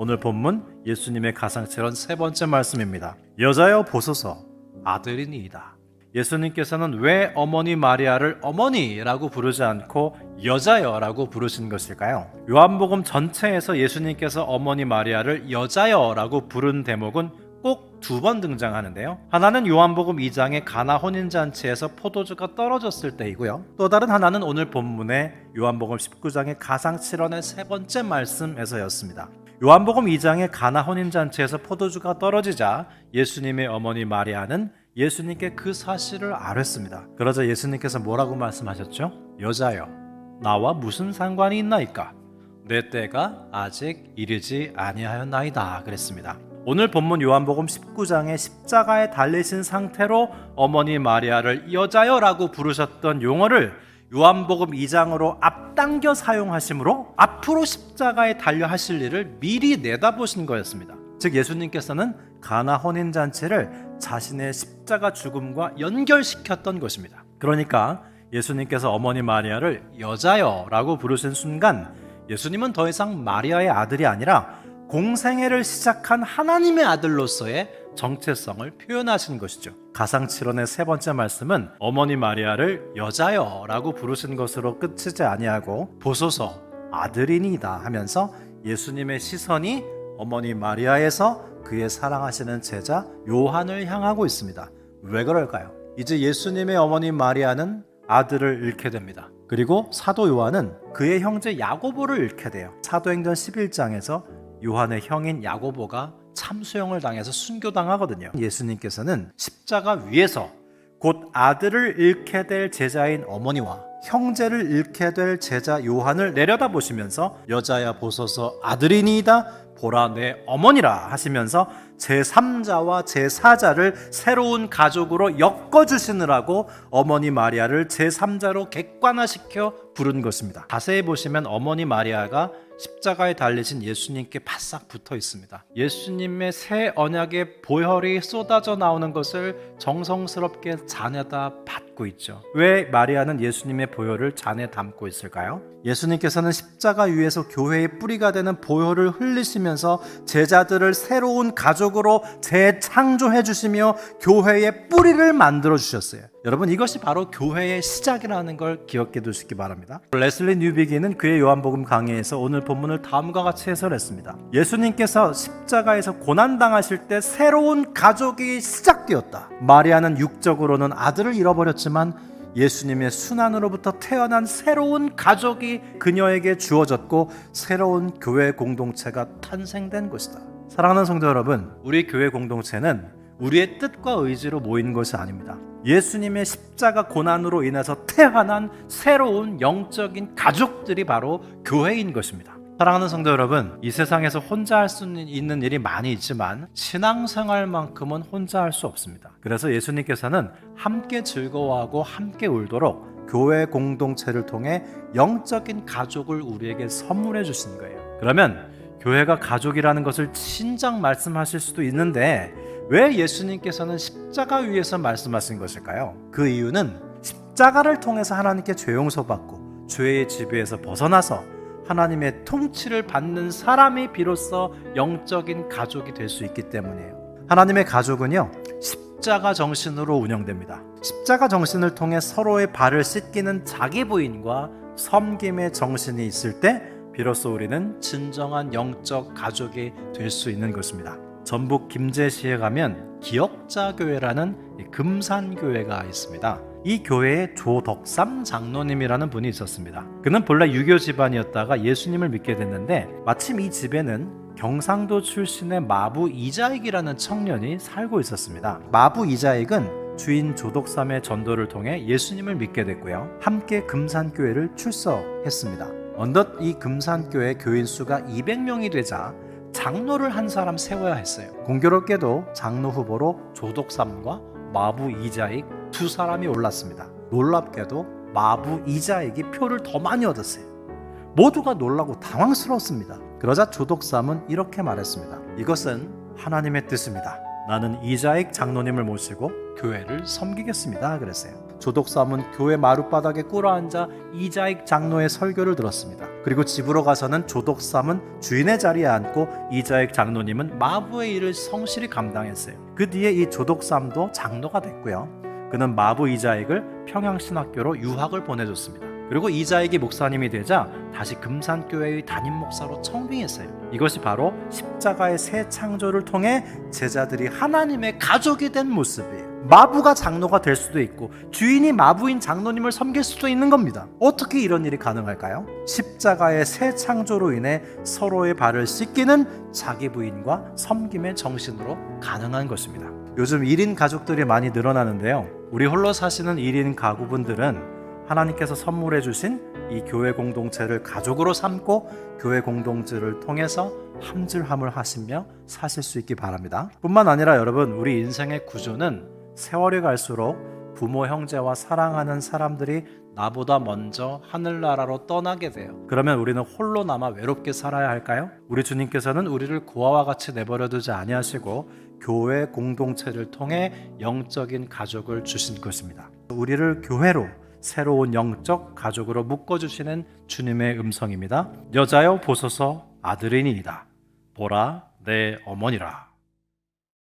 오늘 본문 예수님의 가상칠언 세 번째 말씀입니다. 여자여 보소서 아들이니이다. 예수님께서는 왜 어머니 마리아를 어머니라고 부르지 않고 여자여라고 부르신 것일까요? 요한복음 전체에서 예수님께서 어머니 마리아를 여자여라고 부른 대목은 꼭 두 번 등장하는데요. 하나는 요한복음 2장의 가나 혼인잔치에서 포도주가 떨어졌을 때이고요. 또 다른 하나는 오늘 본문의 요한복음 19장의 가상칠언의 세 번째 말씀에서였습니다. 요한복음 2장의 가나 혼인잔치에서 포도주가 떨어지자 예수님의 어머니 마리아는 예수님께 그 사실을 아뢰습니다. 그러자 예수님께서 뭐라고 말씀하셨죠? 여자여, 나와 무슨 상관이 있나이까? 내 때가 아직 이르지 아니하였나이다 그랬습니다. 오늘 본문 요한복음 19장의 십자가에 달리신 상태로 어머니 마리아를 여자여라고 부르셨던 용어를 요한복음 2장으로 앞당겨 사용하심으로 앞으로 십자가에 달려 하실 일을 미리 내다보신 거였습니다. 즉 예수님께서는 가나 혼인잔치를 자신의 십자가 죽음과 연결시켰던 것입니다. 그러니까 예수님께서 어머니 마리아를 여자여라고 부르신 순간 예수님은 더 이상 마리아의 아들이 아니라 공생애를 시작한 하나님의 아들로서의 정체성을 표현하신 것이죠. 가상칠언의 세 번째 말씀은 어머니 마리아를 여자여라고 부르신 것으로 끝이지 아니하고 보소서 아들이니이다 하면서 예수님의 시선이 어머니 마리아에서 그의 사랑하시는 제자 요한을 향하고 있습니다. 왜 그럴까요? 이제 예수님의 어머니 마리아는 아들을 잃게 됩니다. 그리고 사도 요한은 그의 형제 야고보를 잃게 돼요. 사도행전 11장에서 요한의 형인 야고보가 참수형을 당해서 순교당하거든요. 예수님께서는 십자가 위에서 곧 아들을 잃게 될 제자인 어머니와 형제를 잃게 될 제자 요한을 내려다보시면서 여자야 보소서 아들이니이다 보라 내 어머니라 하시면서 제3자와 제4자를 새로운 가족으로 엮어주시느라고 어머니 마리아를 제3자로 객관화시켜 부른 것입니다. 자세히 보시면 어머니 마리아가 십자가에 달리신 예수님께 바싹 붙어 있습니다. 예수님의 새 언약의 보혈이 쏟아져 나오는 것을 정성스럽게 잔에다 받고 있죠. 왜 마리아는 예수님의 보혈을 잔에 담고 있을까요? 예수님께서는 십자가 위에서 교회의 뿌리가 되는 보혈을 흘리시면서 제자들을 새로운 가족으로 재창조해 주시며 교회의 뿌리를 만들어 주셨어요. 여러분 이것이 바로 교회의 시작이라는 걸 기억해 두시기 바랍니다. 레슬리 뉴비기는 그의 요한복음 강해에서 오늘 본문을 다음과 같이 해설했습니다. 예수님께서 십자가에서 고난당하실 때 새로운 가족이 시작되었다. 마리아는 육적으로는 아들을 잃어버렸지만 예수님의 순환으로부터 태어난 새로운 가족이 그녀에게 주어졌고 새로운 교회 공동체가 탄생된 것이다. 사랑하는 성도 여러분, 우리 교회 공동체는 우리의 뜻과 의지로 모인 것이 아닙니다. 예수님의 십자가 고난으로 인해서 태어난 새로운 영적인 가족들이 바로 교회인 것입니다. 사랑하는 성도 여러분, 이 세상에서 혼자 할 수 있는 일이 많이 있지만 신앙생활만큼은 혼자 할 수 없습니다. 그래서 예수님께서는 함께 즐거워하고 함께 울도록 교회 공동체를 통해 영적인 가족을 우리에게 선물해 주신 거예요. 그러면 교회가 가족이라는 것을 신작 말씀하실 수도 있는데 왜 예수님께서는 십자가 위에서 말씀하신 것일까요? 그 이유는 십자가를 통해서 하나님께 죄 용서받고 죄의 지배에서 벗어나서 하나님의 통치를 받는 사람이 비로소 영적인 가족이 될 수 있기 때문이에요. 하나님의 가족은요, 십자가 정신으로 운영됩니다. 십자가 정신을 통해 서로의 발을 씻기는 자기 부인과 섬김의 정신이 있을 때 비로소 우리는 진정한 영적 가족이 될 수 있는 것입니다. 전북 김제시에 가면 기억자교회라는 금산교회가 있습니다. 이 교회에 조덕삼 장로님이라는 분이 있었습니다. 그는 본래 유교 집안이었다가 예수님을 믿게 됐는데 마침 이 집에는 경상도 출신의 마부 이자익이라는 청년이 살고 있었습니다. 마부 이자익은 주인 조덕삼의 전도를 통해 예수님을 믿게 됐고요. 함께 금산교회를 출석했습니다. 어느덧 이 금산교회 교인 수가 200명이 되자 장로를 한 사람 세워야 했어요. 공교롭게도 장로 후보로 조덕삼과 마부 이자익 두 사람이 올랐습니다. 놀랍게도 마부 이자익이 표를 더 많이 얻었어요. 모두가 놀라고 당황스러웠습니다. 그러자 조덕삼은 이렇게 말했습니다. 이것은 하나님의 뜻입니다. 나는 이자익 장로님을 모시고 교회를 섬기겠습니다. 그랬어요. 조독삼은 교회 마룻바닥에 꿇어앉아 이자익 장로의 설교를 들었습니다. 그리고 집으로 가서는 조독삼은 주인의 자리에 앉고 이자익 장로님은 마부의 일을 성실히 감당했어요. 그 뒤에 이 조독삼도 장로가 됐고요. 그는 마부 이자익을 평양신학교로 유학을 보내줬습니다. 그리고 이자익이 목사님이 되자 다시 금산교회의 담임 목사로 청빙했어요. 이것이 바로 십자가의 새 창조를 통해 제자들이 하나님의 가족이 된 모습이에요. 마부가 장로가 될 수도 있고 주인이 마부인 장로님을 섬길 수도 있는 겁니다. 어떻게 이런 일이 가능할까요? 십자가의 새 창조로 인해 서로의 발을 씻기는 자기 부인과 섬김의 정신으로 가능한 것입니다. 요즘 1인 가족들이 많이 늘어나는데요. 우리 홀로 사시는 1인 가구분들은 하나님께서 선물해 주신 이 교회 공동체를 가족으로 삼고 교회 공동체를 통해서 함질함을 하시며 사실 수 있기 바랍니다. 뿐만 아니라 여러분, 우리 인생의 구조는 세월이 갈수록 부모 형제와 사랑하는 사람들이 나보다 먼저 하늘나라로 떠나게 돼요. 그러면 우리는 홀로 남아 외롭게 살아야 할까요? 우리 주님께서는 우리를 고아와 같이 내버려 두지 아니하시고 교회 공동체를 통해 영적인 가족을 주신 것입니다. 우리를 교회로 새로운 영적 가족으로 묶어주시는 주님의 음성입니다. 여자여 보소서 아들이니이다. 보라 내 어머니라.